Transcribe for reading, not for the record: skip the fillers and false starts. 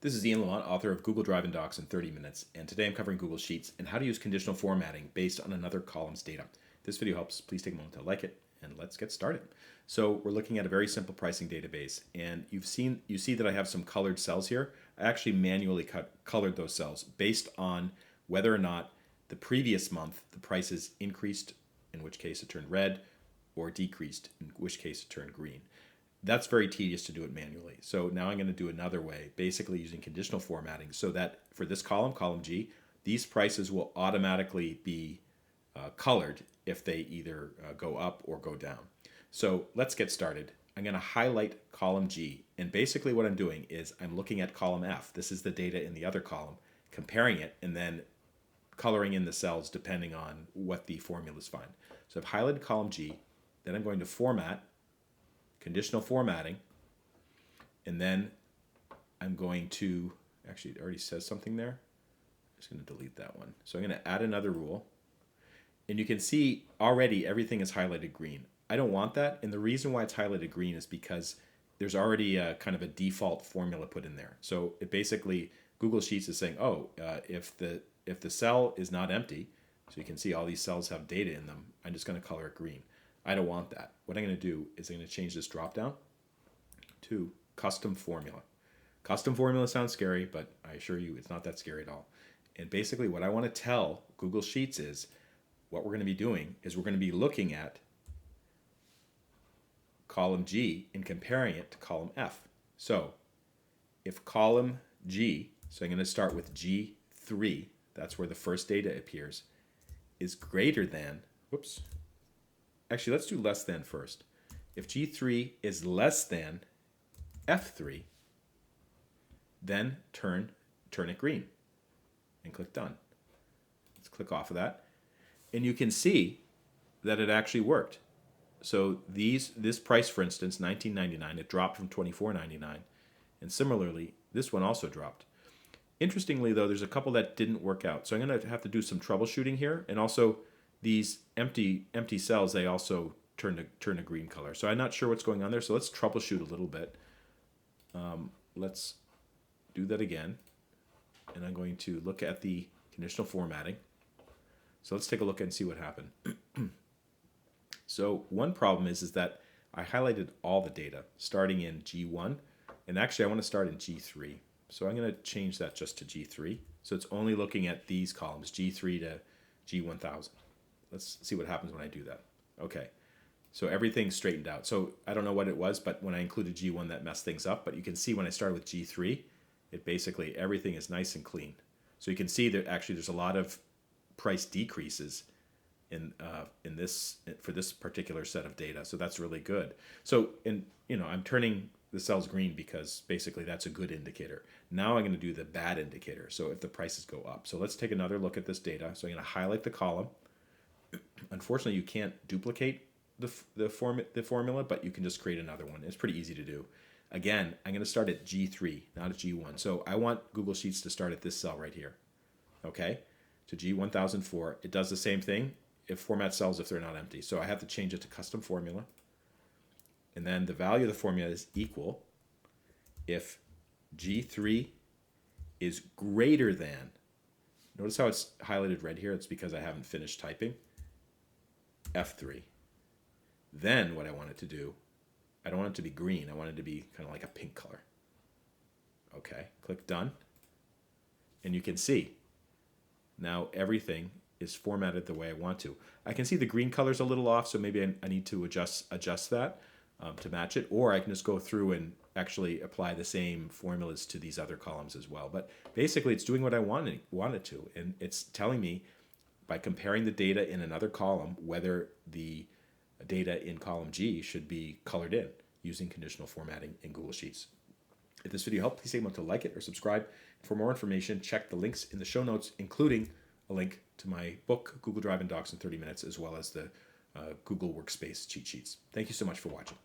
This is Ian Lamont, author of Google Drive and Docs in 30 Minutes, and today I'm covering Google Sheets and how to use conditional formatting based on another column's data. If this video helps, please take a moment to like it, and let's get started. So we're looking at a very simple pricing database, and you see that I have some colored cells here. I actually manually colored those cells based on whether or not the previous month the prices increased, in which case it turned red, or decreased, in which case it turned green. That's very tedious to do it manually. So now I'm going to do another way, basically using conditional formatting, so that for this column, column G, these prices will automatically be colored if they either go up or go down. So let's get started. I'm going to highlight column G, and basically what I'm doing is I'm looking at column F. This is the data in the other column, comparing it, and then coloring in the cells depending on what the formulas find. So I've highlighted column G, then I'm going to format, conditional formatting, and then I'm going to, actually it already says something there. I'm just going to delete that one. So I'm going to add another rule, and you can see already everything is highlighted green. I don't want that, and the reason why it's highlighted green is because there's already a kind of a default formula put in there. So it basically, Google Sheets is saying, oh, if the cell is not empty, so you can see all these cells have data in them, I'm just going to color it green. I don't want that. What I'm going to do is I'm going to change this drop down to custom formula. Custom formula sounds scary, but I assure you it's not that scary at all. And basically what I want to tell Google Sheets is what we're going to be doing is we're going to be looking at column G and comparing it to column F. So if column G, so I'm going to start with G3, that's where the first data appears, is greater than, whoops, actually, let's do less than first. If G3 is less than F3, then turn it green and click done. Let's click off of that. And you can see that it actually worked. So this price, for instance, $19.99, it dropped from $24.99. And similarly, this one also dropped. Interestingly, though, there's a couple that didn't work out. So I'm going to have to do some troubleshooting here, and also these empty cells, they also turn a green color. So I'm not sure what's going on there. So let's troubleshoot a little bit. Let's do that again. And I'm going to look at the conditional formatting. So let's take a look and see what happened. So one problem is that I highlighted all the data starting in G1. And actually I want to start in G3. So I'm going to change that just to G3. So it's only looking at these columns, G3 to G1000. Let's see what happens when I do that. Okay, so everything's straightened out. So I don't know what it was, but when I included G1, that messed things up. But you can see when I started with G3, it basically, everything is nice and clean. So you can see that actually there's a lot of price decreases in this, for this particular set of data. So that's really good. So, I'm turning the cells green because basically that's a good indicator. Now I'm going to do the bad indicator. So if the prices go up. So let's take another look at this data. So I'm going to highlight the column. Unfortunately, you can't duplicate the formula, but you can just create another one. It's pretty easy to do. Again, I'm going to start at G3, not at G1. So I want Google Sheets to start at this cell right here. Okay, to G1004. It does the same thing. It formats cells if they're not empty. So I have to change it to custom formula. And then the value of the formula is equal if G3 is greater than, notice how it's highlighted red here? It's because I haven't finished typing. F3. Then what I want it to do, I don't want it to be green. I want it to be kind of like a pink color. Okay, click done. And you can see now everything is formatted the way I want to. I can see the green color's a little off, so maybe I need to adjust that to match it, or I can just go through and actually apply the same formulas to these other columns as well. But basically it's doing what I want it to, and it's telling me by comparing the data in another column whether the data in column G should be colored in using conditional formatting in Google Sheets. If this video helped, please take a moment to like it or subscribe. For more information, check the links in the show notes, including a link to my book, Google Drive and Docs in 30 Minutes, as well as the Google Workspace cheat sheets. Thank you so much for watching.